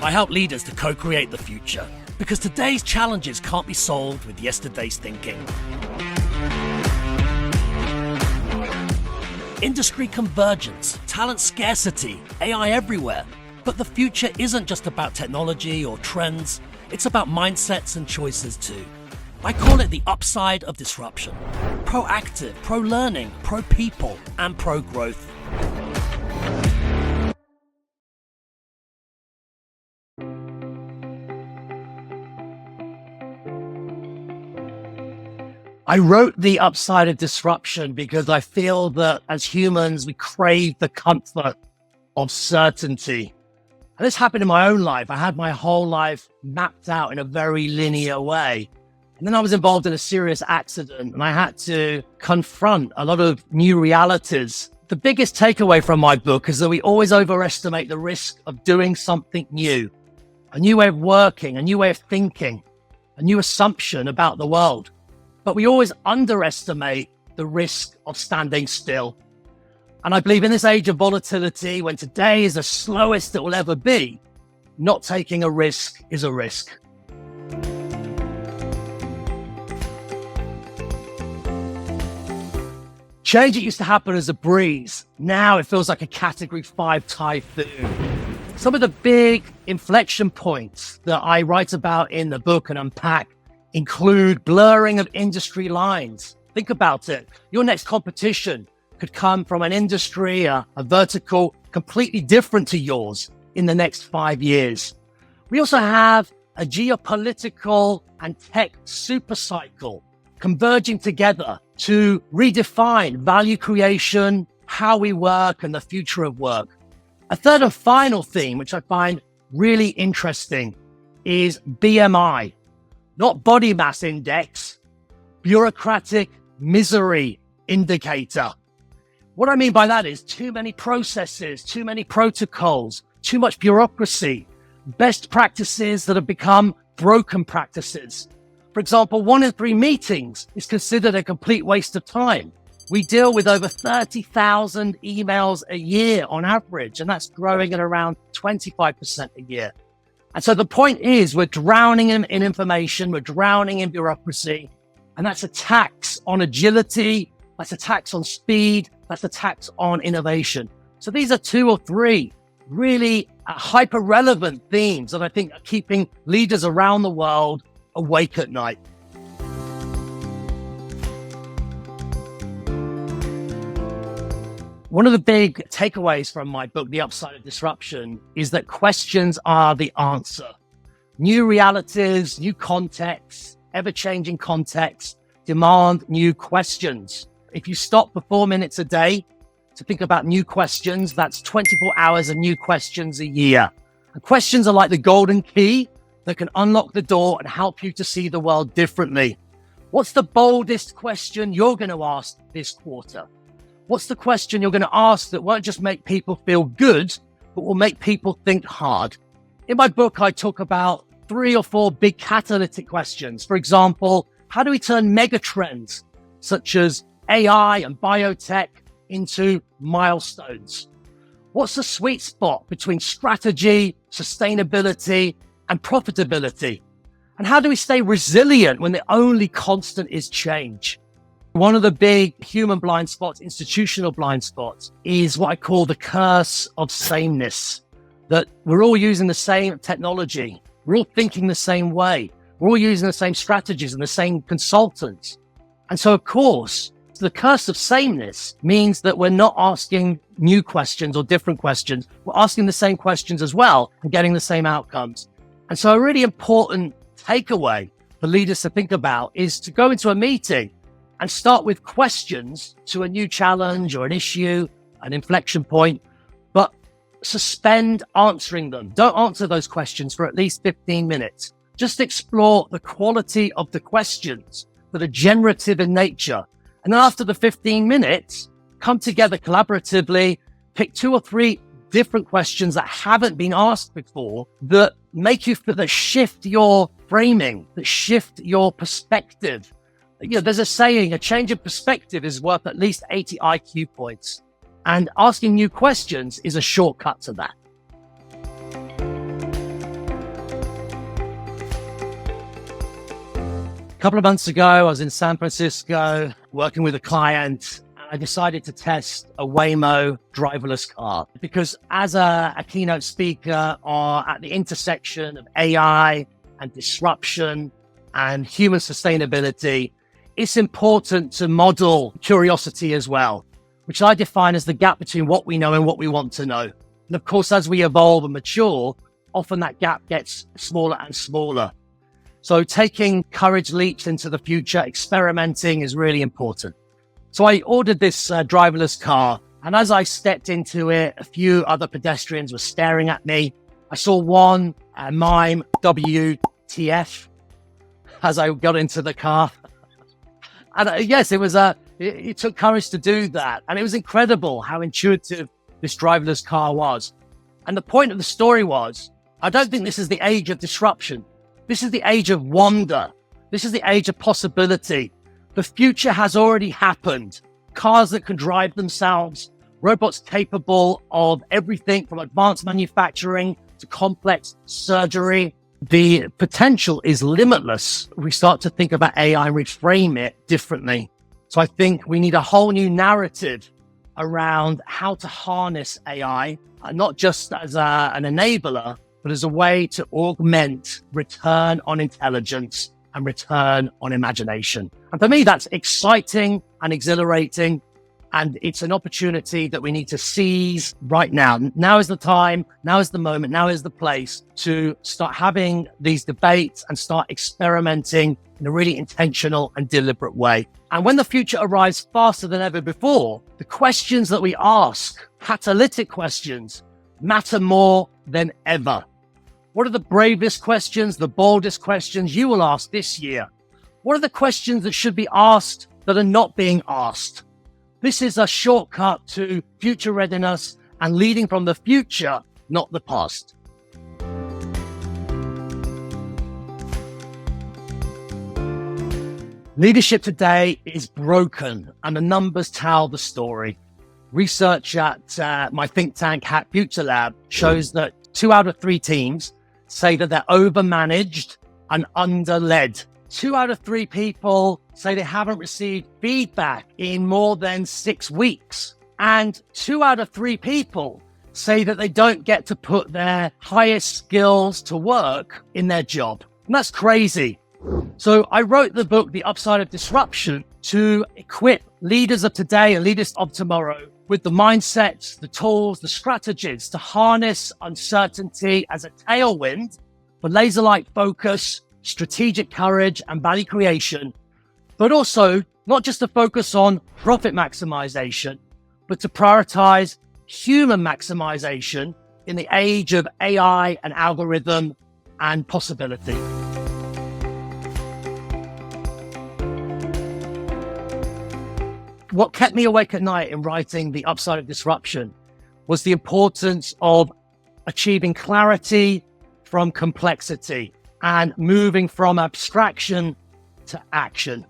I help leaders to co-create the future, because today's challenges can't be solved with yesterday's thinking. Industry convergence, talent scarcity, AI everywhere. But the future isn't just about technology or trends, it's about mindsets and choices too. I call it the upside of disruption. Proactive, pro-learning, pro-people, and pro-growth. I wrote The Upside of Disruption because I feel that as humans, we crave the comfort of certainty. And this happened in my own life. I had my whole life mapped out in a very linear way. And then I was involved in a serious accident and I had to confront a lot of new realities. The biggest takeaway from my book is that we always overestimate the risk of doing something new, a new way of working, a new way of thinking, a new assumption about the world. But we always underestimate the risk of standing still. And I believe in this age of volatility, when today is the slowest it will ever be, not taking a risk is a risk. Change that used to happen as a breeze. Now it feels like a Category 5 typhoon. Some of the big inflection points that I write about in the book and unpack include blurring of industry lines. Think about it. Your next competition could come from an industry, a vertical completely different to yours in the next 5 years. We also have a geopolitical and tech super cycle converging together to redefine value creation, how we work, and the future of work. A third and final theme, which I find really interesting, is BMI. Not body mass index, bureaucratic misery indicator. What I mean by that is too many processes, too many protocols, too much bureaucracy, best practices that have become broken practices. For example, 1 in 3 meetings is considered a complete waste of time. We deal with over 30,000 emails a year on average, and that's growing at around 25% a year. And so the point is we're drowning in information, we're drowning in bureaucracy, and that's a tax on agility, that's a tax on speed, that's a tax on innovation. So these are 2 or 3 really hyper-relevant themes that I think are keeping leaders around the world awake at night. One of the big takeaways from my book, The Upside of Disruption, is that questions are the answer. New realities, new contexts, ever-changing contexts demand new questions. If you stop for 4 minutes a day to think about new questions, that's 24 hours of new questions a year. And questions are like the golden key that can unlock the door and help you to see the world differently. What's the boldest question you're going to ask this quarter? What's the question you're going to ask that won't just make people feel good, but will make people think hard? In my book, I talk about 3 or 4 big catalytic questions. For example, how do we turn mega trends such as AI and biotech into milestones? What's the sweet spot between strategy, sustainability, and profitability? And how do we stay resilient when the only constant is change? One of the big human blind spots, institutional blind spots, is what I call the curse of sameness. That we're all using the same technology. We're all thinking the same way. We're all using the same strategies and the same consultants. And so, of course, the curse of sameness means that we're not asking new questions or different questions. We're asking the same questions as well and getting the same outcomes. And so a really important takeaway for leaders to think about is to go into a meeting and start with questions to a new challenge or an issue, an inflection point, but suspend answering them. Don't answer those questions for at least 15 minutes. Just explore the quality of the questions that are generative in nature. And then after the 15 minutes, come together collaboratively, pick 2 or 3 different questions that haven't been asked before that make you feel, that shift your framing, that shift your perspective. You know, there's a saying, a change of perspective is worth at least 80 IQ points. And asking new questions is a shortcut to that. couple of months ago, I was in San Francisco working with a client. I decided to test a Waymo driverless car because as a keynote speaker or at the intersection of AI and disruption and human sustainability, it's important to model curiosity as well, which I define as the gap between what we know and what we want to know. And of course, as we evolve and mature, often that gap gets smaller and smaller. So taking courage leaps into the future, experimenting is really important. So I ordered this driverless car, and as I stepped into it, a few other pedestrians were staring at me. I saw one mime, WTF, as I got into the car. And yes, it took courage to do that. And it was incredible how intuitive this driverless car was. And the point of the story was, I don't think this is the age of disruption. This is the age of wonder. This is the age of possibility. The future has already happened. Cars that can drive themselves, robots capable of everything from advanced manufacturing to complex surgery. The potential is limitless. We start to think about AI and reframe it differently. So I think we need a whole new narrative around how to harness AI, not just as an enabler, but as a way to augment return on intelligence and return on imagination. And for me, that's exciting and exhilarating. And it's an opportunity that we need to seize right now. Now is the time, now is the moment, now is the place to start having these debates and start experimenting in a really intentional and deliberate way. And when the future arrives faster than ever before, the questions that we ask, catalytic questions, matter more than ever. What are the bravest questions, the boldest questions you will ask this year? What are the questions that should be asked that are not being asked? This is a shortcut to future readiness and leading from the future, not the past. Leadership today is broken, and the numbers tell the story. Research at my think tank, Hat Future Lab, shows that 2 out of 3 teams say that they're overmanaged and under-led. 2 out of 3 people say they haven't received feedback in more than 6 weeks. And 2 out of 3 people say that they don't get to put their highest skills to work in their job. And that's crazy. So I wrote the book, The Upside of Disruption, to equip leaders of today and leaders of tomorrow with the mindsets, the tools, the strategies to harness uncertainty as a tailwind for laser-like focus, strategic courage, and value creation, but also not just to focus on profit maximization, but to prioritize human maximization in the age of AI and algorithm and possibility. What kept me awake at night in writing The Upside of Disruption was the importance of achieving clarity from complexity and moving from abstraction to action.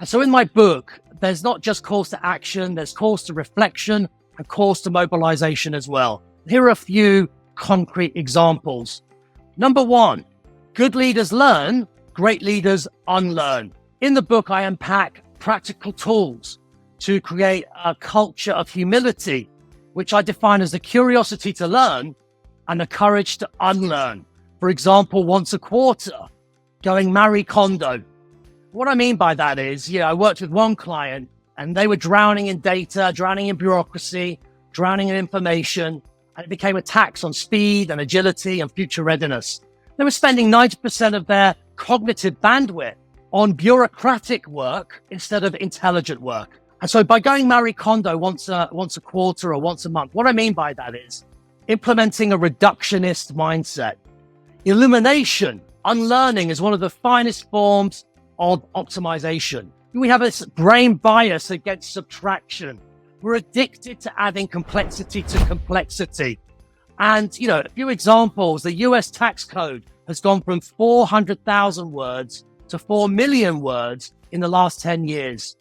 And so in my book, there's not just calls to action, there's calls to reflection and calls to mobilization as well. Here are a few concrete examples. Number 1, good leaders learn, great leaders unlearn. In the book, I unpack practical tools to create a culture of humility, which I define as the curiosity to learn and the courage to unlearn. For example, once a quarter, going Marie Kondo. What I mean by that is, I worked with one client and they were drowning in data, drowning in bureaucracy, drowning in information, and it became a tax on speed and agility and future readiness. They were spending 90% of their cognitive bandwidth on bureaucratic work instead of intelligent work. And so by going Marie Kondo once a quarter or once a month, what I mean by that is implementing a reductionist mindset. Illumination, unlearning is one of the finest forms of optimization. We have this brain bias against subtraction. We're addicted to adding complexity to complexity. And, a few examples, the US tax code has gone from 400,000 words to 4 million words in the last 10 years.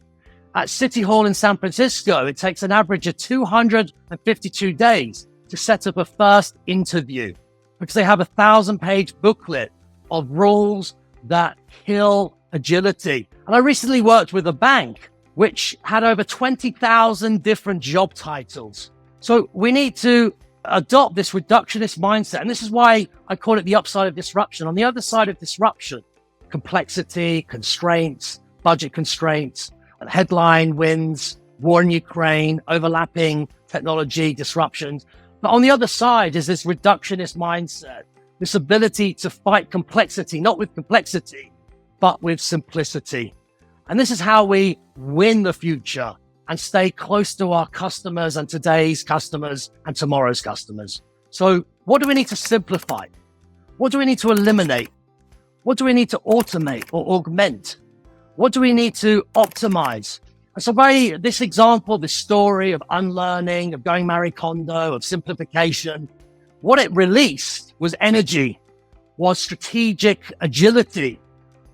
At City Hall in San Francisco, it takes an average of 252 days to set up a first interview because they have a 1,000-page booklet of rules that kill agility. And I recently worked with a bank which had over 20,000 different job titles. So we need to adopt this reductionist mindset. And this is why I call it the upside of disruption. On the other side of disruption, complexity, constraints, budget constraints, headline wins, war in Ukraine, overlapping technology disruptions. But on the other side is this reductionist mindset, this ability to fight complexity, not with complexity, but with simplicity. And this is how we win the future and stay close to our customers and today's customers and tomorrow's customers. So what do we need to simplify? What do we need to eliminate? What do we need to automate or augment? What do we need to optimize? And so by this example, this story of unlearning, of going Marie Kondo, of simplification, what it released was energy, was strategic agility,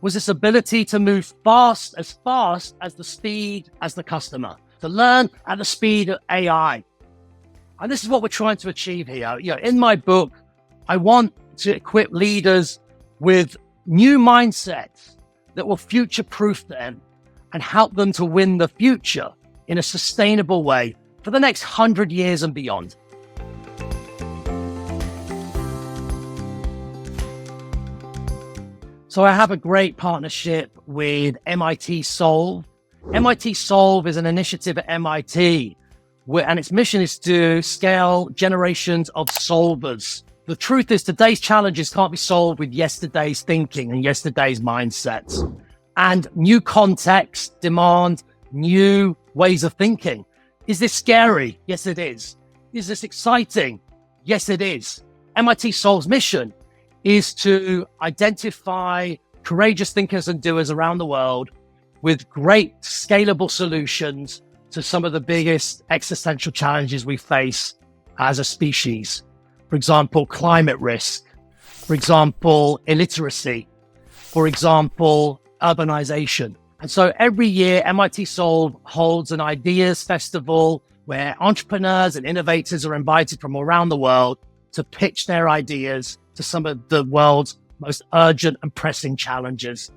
was this ability to move fast as the speed as the customer, to learn at the speed of AI. And this is what we're trying to achieve here. In my book, I want to equip leaders with new mindsets that will future-proof them and help them to win the future in a sustainable way for the next 100 years and beyond. So I have a great partnership with MIT Solve. MIT Solve is an initiative at MIT, and its mission is to scale generations of solvers. The truth is today's challenges can't be solved with yesterday's thinking and yesterday's mindsets. And new contexts demand new ways of thinking. Is this scary? Yes, it is. Is this exciting? Yes, it is. MIT Solve's mission is to identify courageous thinkers and doers around the world with great scalable solutions to some of the biggest existential challenges we face as a species. For example, climate risk. For example, illiteracy. For example, urbanization. And so every year, MIT Solve holds an ideas festival where entrepreneurs and innovators are invited from around the world to pitch their ideas to some of the world's most urgent and pressing challenges.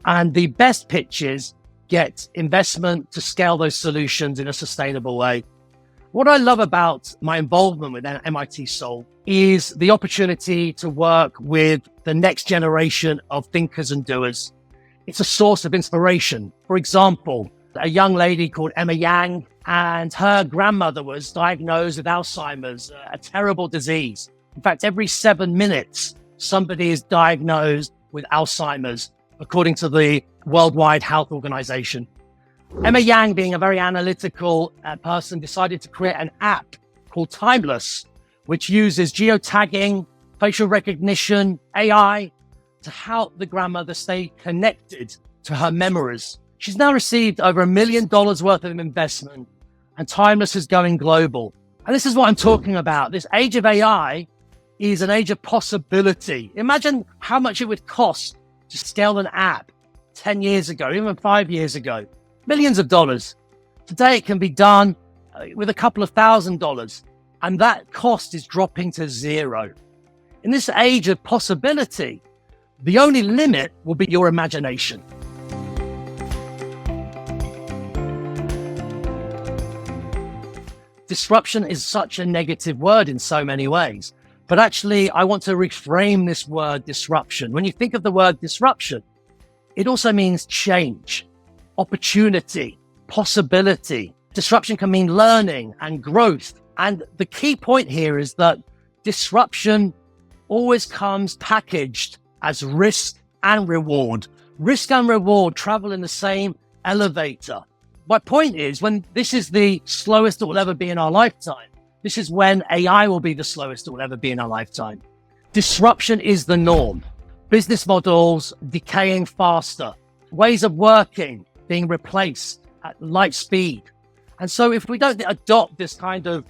And the best pitches get investment to scale those solutions in a sustainable way. What I love about my involvement with MIT Solve is the opportunity to work with the next generation of thinkers and doers. It's a source of inspiration. For example, a young lady called Emma Yang, and her grandmother was diagnosed with Alzheimer's, a terrible disease. In fact, every 7 minutes, somebody is diagnosed with Alzheimer's, according to the World Health Organization. Emma Yang, being a very analytical person, decided to create an app called Timeless, which uses geotagging, facial recognition, AI, to help the grandmother stay connected to her memories. She's now received over $1 million worth of investment, and Timeless is going global. And this is what I'm talking about. This age of AI is an age of possibility. Imagine how much it would cost to scale an app 10 years ago, even 5 years ago. Millions of dollars. Today it can be done with a couple of $1,000s, and that cost is dropping to zero. In this age of possibility, the only limit will be your imagination. Disruption is such a negative word in so many ways. But actually, I want to reframe this word disruption. When you think of the word disruption, it also means change, opportunity, possibility. Disruption can mean learning and growth. And the key point here is that disruption always comes packaged as risk and reward. Risk and reward travel in the same elevator. My point is, when this is the slowest it will ever be in our lifetime, this is when AI will be the slowest it will ever be in our lifetime. Disruption is the norm. Business models decaying faster, ways of working being replaced at light speed. And so if we don't adopt this kind of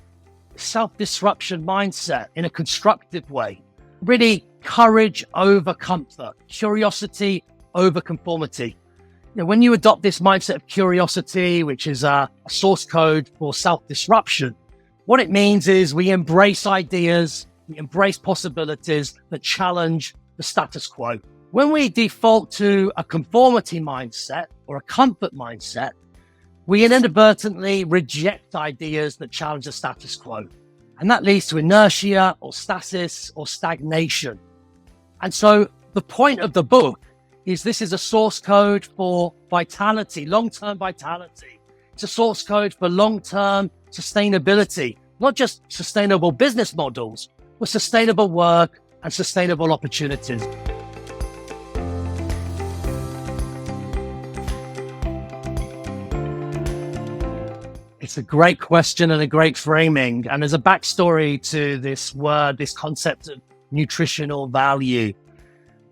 self-disruption mindset in a constructive way, really courage over comfort, curiosity over conformity. When you adopt this mindset of curiosity, which is a source code for self-disruption, what it means is we embrace ideas, we embrace possibilities that challenge the status quo. When we default to a conformity mindset or a comfort mindset, we inadvertently reject ideas that challenge the status quo. And that leads to inertia or stasis or stagnation. And so the point of the book is this is a source code for vitality, long-term vitality. It's a source code for long-term sustainability, not just sustainable business models, but sustainable work and sustainable opportunities. It's a great question and a great framing. And there's a backstory to this word, this concept of nutritional value.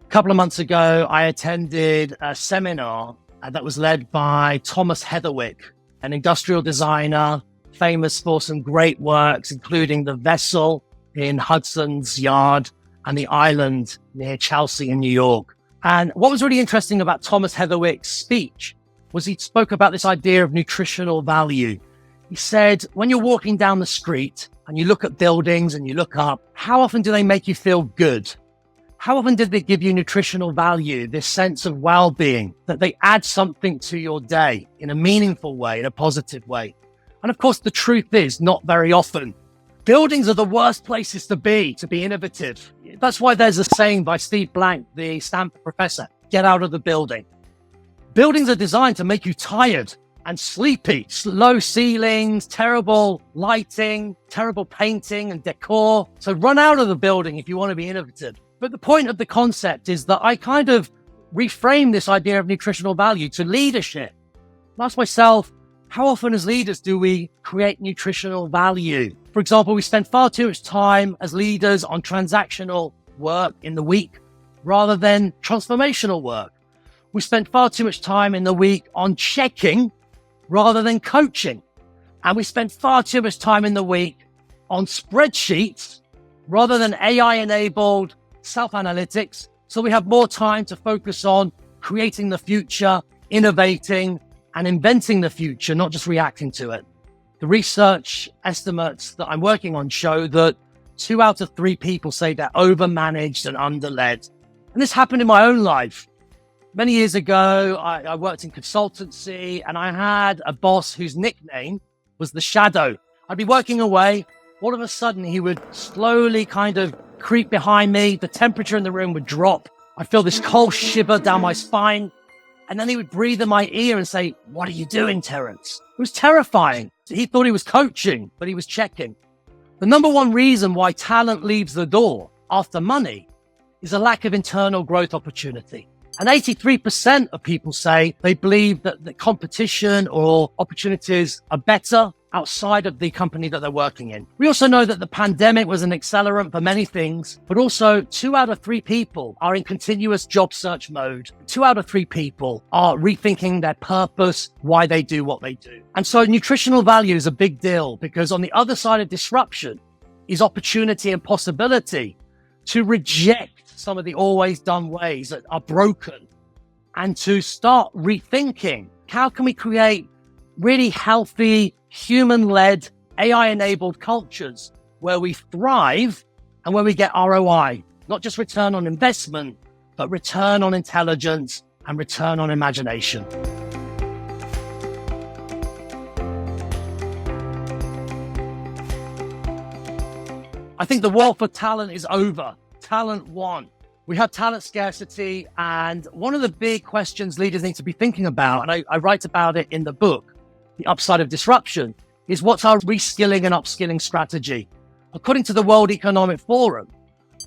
A couple of months ago, I attended a seminar that was led by Thomas Heatherwick, an industrial designer, famous for some great works, including the vessel in Hudson's Yard and the island near Chelsea in New York. And what was really interesting about Thomas Heatherwick's speech was he spoke about this idea of nutritional value. He said, when you're walking down the street and you look at buildings and you look up, how often do they make you feel good? How often did they give you nutritional value, this sense of well-being, that they add something to your day in a meaningful way, in a positive way? And of course, the truth is not very often. Buildings are the worst places to be innovative. That's why there's a saying by Steve Blank, the Stanford professor, get out of the building. Buildings are designed to make you tired and sleepy. Low ceilings, terrible lighting, terrible painting and decor. So run out of the building if you want to be innovative. But the point of the concept is that I kind of reframe this idea of nutritional value to leadership. I ask myself, how often as leaders do we create nutritional value? For example, we spend far too much time as leaders on transactional work in the week rather than transformational work. We spend far too much time in the week on checking rather than coaching. And we spend far too much time in the week on spreadsheets rather than AI-enabled self-analytics. So we have more time to focus on creating the future, innovating, and inventing the future, not just reacting to it. The research estimates that I'm working on show that 2 out of 3 people say they're overmanaged and underled. And this happened in my own life. Many years ago, I worked in consultancy and I had a boss whose nickname was the Shadow. I'd be working away. All of a sudden, he would slowly kind of creep behind me. The temperature in the room would drop. I'd feel this cold shiver down my spine. And then he would breathe in my ear and say, "What are you doing, Terence?" It was terrifying. He thought he was coaching, but he was checking. The number one reason why talent leaves the door after money is a lack of internal growth opportunity. And 83% of people say they believe that the competition or opportunities are better outside of the company that they're working in. We also know that the pandemic was an accelerant for many things, but also 2 out of 3 people are in continuous job search mode. 2 out of 3 people are rethinking their purpose, why they do what they do. And so nutritional value is a big deal because on the other side of disruption is opportunity and possibility to reject some of the always done ways that are broken and to start rethinking how can we create really healthy, human-led, AI-enabled cultures where we thrive and where we get ROI, not just return on investment, but return on intelligence and return on imagination. I think the war for talent is over. Talent won. We have talent scarcity, and one of the big questions leaders need to be thinking about, and I write about it in the book, The Upside of Disruption, is what's our reskilling and upskilling strategy? According to the World Economic Forum,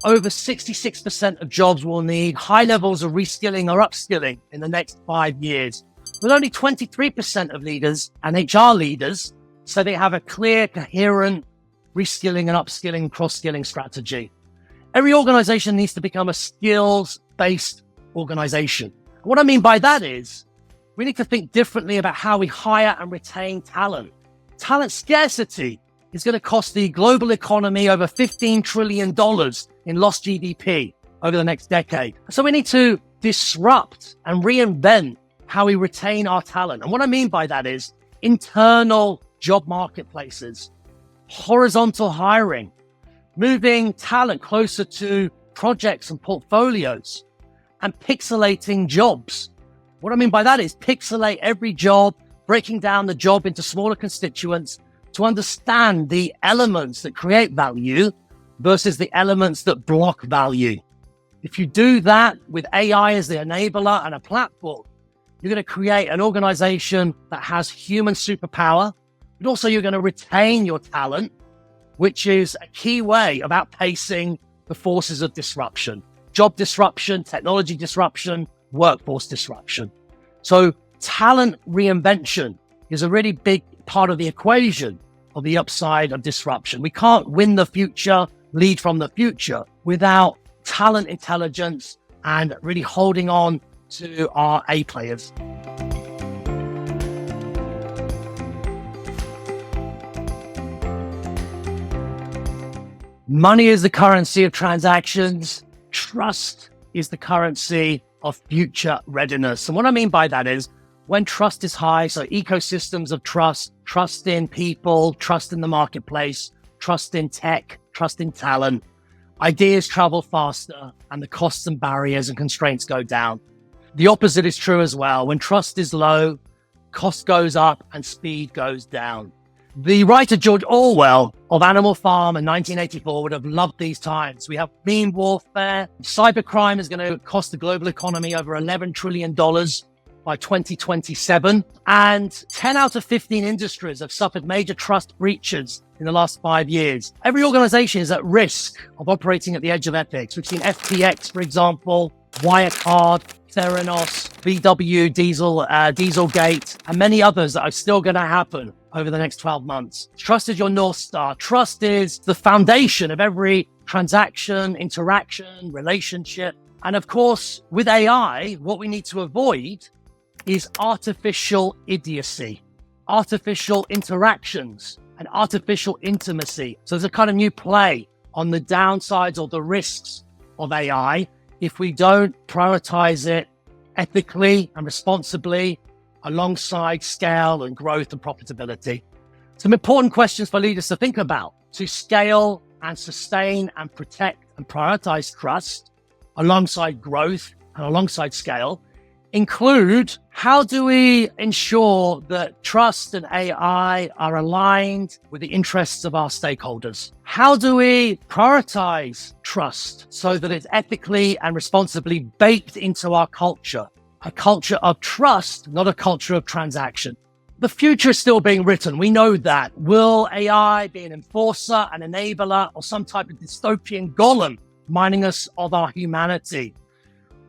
over 66% of jobs will need high levels of reskilling or upskilling in the next 5 years, with only 23% of leaders and HR leaders say they have a clear, coherent reskilling and upskilling, cross-skilling strategy. Every organization needs to become a skills-based organization. What I mean by that is we need to think differently about how we hire and retain talent. Talent scarcity is going to cost the global economy over $15 trillion in lost GDP over the next decade. So we need to disrupt and reinvent how we retain our talent. And what I mean by that is internal job marketplaces, horizontal hiring, moving talent closer to projects and portfolios, and pixelating jobs. What I mean by that is pixelate every job, breaking down the job into smaller constituents to understand the elements that create value versus the elements that block value. If you do that with AI as the enabler and a platform, you're going to create an organization that has human superpower, but also you're going to retain your talent, which is a key way of outpacing the forces of disruption, job disruption, technology disruption, workforce disruption. So talent reinvention is a really big part of the equation of the upside of disruption. We can't win the future, lead from the future without talent intelligence and really holding on to our A players. Money is the currency of transactions. Trust is the currency of future readiness. And what I mean by that is when trust is high, so ecosystems of trust, trust in people, trust in the marketplace, trust in tech, trust in talent, ideas travel faster and the costs and barriers and constraints go down. The opposite is true as well. When trust is low, cost goes up and speed goes down. The writer George Orwell of Animal Farm in 1984 would have loved these times. We have meme warfare. Cybercrime is going to cost the global economy over $11 trillion by 2027. And 10 out of 15 industries have suffered major trust breaches in the last 5 years. Every organization is at risk of operating at the edge of ethics. We've seen FTX, for example, Wirecard, Theranos, VW, Dieselgate, and many others that are still going to happen over the next 12 months. Trust is your North Star. Trust is the foundation of every transaction, interaction, relationship. And of course, with AI, what we need to avoid is artificial idiocy, artificial interactions, and artificial intimacy. So there's a kind of new play on the downsides or the risks of AI if we don't prioritize it ethically and responsibly alongside scale and growth and profitability. Some important questions for leaders to think about to scale and sustain and protect and prioritize trust alongside growth and alongside scale include: how do we ensure that trust and AI are aligned with the interests of our stakeholders? How do we prioritize trust so that it's ethically and responsibly baked into our culture? A culture of trust, not a culture of transaction. The future is still being written. We know that. Will AI be an enforcer, an enabler, or some type of dystopian golem reminding us of our humanity?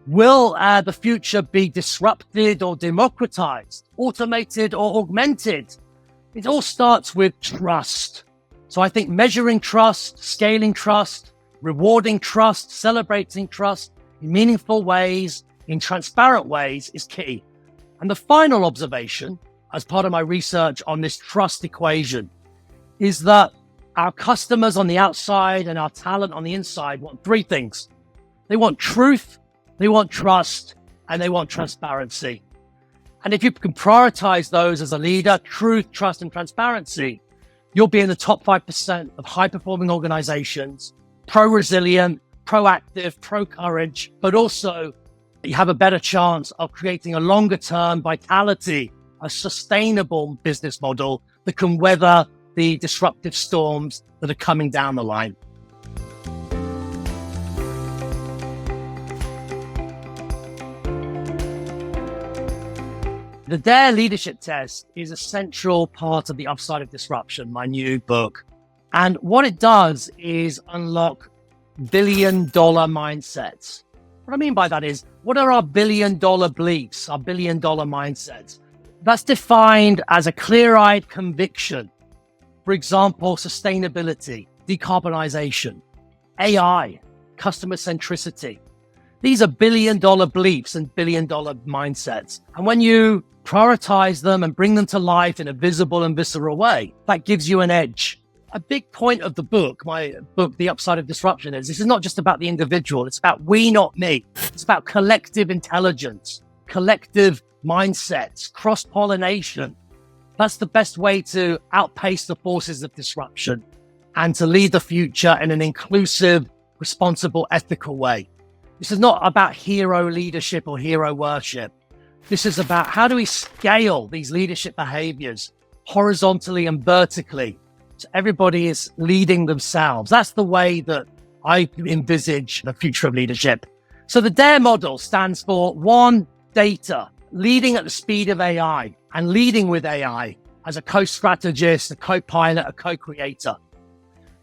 Will the future be disrupted or democratized, automated or augmented? It all starts with trust. So I think measuring trust, scaling trust, rewarding trust, celebrating trust in meaningful ways, in transparent ways is key. And the final observation, as part of my research on this trust equation, is that our customers on the outside and our talent on the inside want three things. They want truth, they want trust, and they want transparency. And if you can prioritize those as a leader, truth, trust, and transparency, you'll be in the top 5% of high-performing organizations, pro-resilient, proactive, pro-courage, but also you have a better chance of creating a longer-term vitality, a sustainable business model that can weather the disruptive storms that are coming down the line. The DARE Leadership Test is a central part of the Upside of Disruption, my new book. And what it does is unlock billion-dollar mindsets. What I mean by that is, what are our billion-dollar beliefs, our billion-dollar mindsets? That's defined as a clear-eyed conviction. For example, sustainability, decarbonization, AI, customer centricity. These are billion-dollar beliefs and billion-dollar mindsets. And when you prioritize them and bring them to life in a visible and visceral way, that gives you an edge. A big point of the book, my book, The Upside of Disruption, is this is not just about the individual. It's about we, not me. It's about collective intelligence, collective mindsets, cross-pollination. That's the best way to outpace the forces of disruption and to lead the future in an inclusive, responsible, ethical way. This is not about hero leadership or hero worship. This is about how do we scale these leadership behaviors horizontally and vertically so everybody is leading themselves. That's the way that I envisage the future of leadership. So the DARE model stands for 1, data, leading at the speed of AI and leading with AI as a co-strategist, a co-pilot, a co-creator.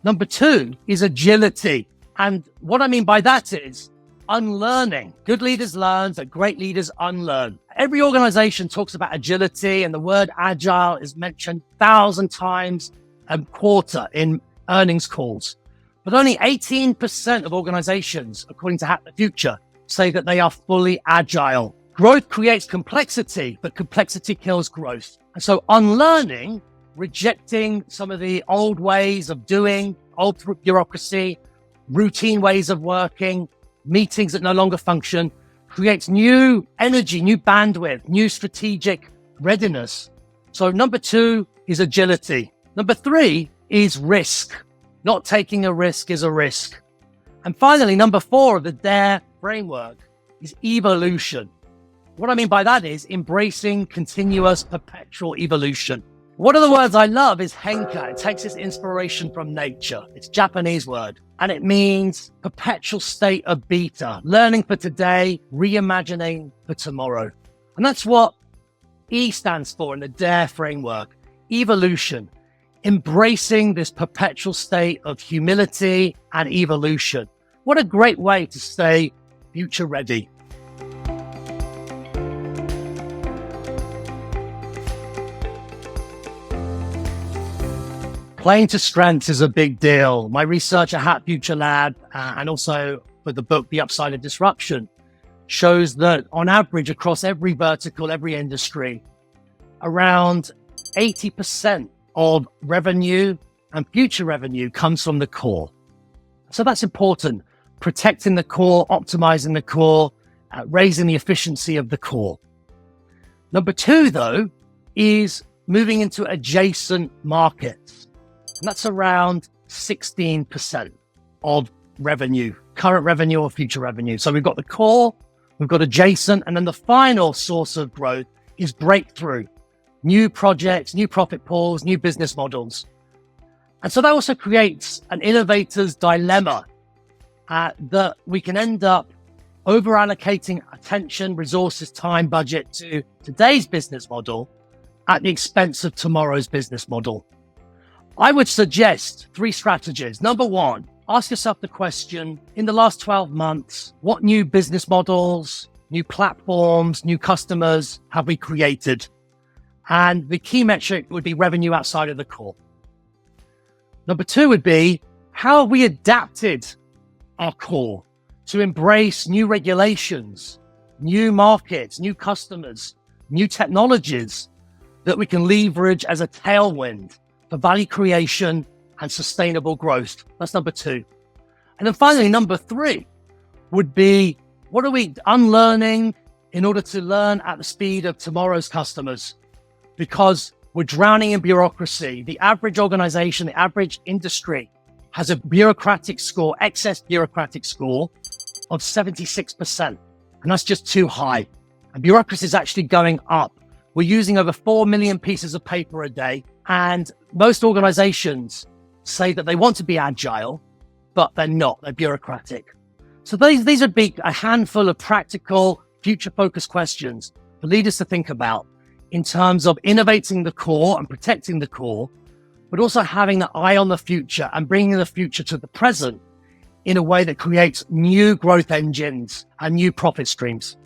Number 2 is agility. And what I mean by that is unlearning. Good leaders learn, but great leaders unlearn. Every organization talks about agility, and the word agile is mentioned 1,000 times a quarter in earnings calls. But only 18% of organizations, according to Hack the Future, say that they are fully agile. Growth creates complexity, but complexity kills growth. And so unlearning, rejecting some of the old ways of doing, old bureaucracy, routine ways of working, meetings that no longer function, creates new energy, new bandwidth, new strategic readiness. So number 2 is agility. Number 3 is risk. Not taking a risk is a risk. And finally, number 4 of the DARE framework is evolution. What I mean by that is embracing continuous perpetual evolution. One of the words I love is henka. It takes its inspiration from nature. It's a Japanese word, and it means perpetual state of beta, learning for today, reimagining for tomorrow. And that's what E stands for in the DARE framework, evolution, embracing this perpetual state of humility and evolution. What a great way to stay future ready. Playing to strengths is a big deal. My research at Hack Future Lab and also for the book, The Upside of Disruption, shows that on average across every vertical, every industry, around 80% of revenue and future revenue comes from the core. So that's important. Protecting the core, optimizing the core, raising the efficiency of the core. Number 2, though, is moving into adjacent markets. And that's around 16% of revenue, current revenue or future revenue. So we've got the core, we've got adjacent, and then the final source of growth is breakthrough. New projects, new profit pools, new business models. And so that also creates an innovator's dilemma that we can end up over allocating attention, resources, time, budget to today's business model at the expense of tomorrow's business model. I would suggest 3 strategies. Number 1, ask yourself the question, in the last 12 months, what new business models, new platforms, new customers have we created? And the key metric would be revenue outside of the core. Number 2 would be, how have we adapted our core to embrace new regulations, new markets, new customers, new technologies that we can leverage as a tailwind for value creation and sustainable growth? That's number 2. And then finally, number 3 would be, what are we unlearning in order to learn at the speed of tomorrow's customers? Because we're drowning in bureaucracy. The average organization, the average industry has a bureaucratic score, excess bureaucratic score of 76%. And that's just too high. And bureaucracy is actually going up. We're using over 4 million pieces of paper a day. And most organizations say that they want to be agile, but they're not. They're bureaucratic. So these would be a handful of practical, future-focused questions for leaders to think about in terms of innovating the core and protecting the core, but also having the eye on the future and bringing the future to the present in a way that creates new growth engines and new profit streams.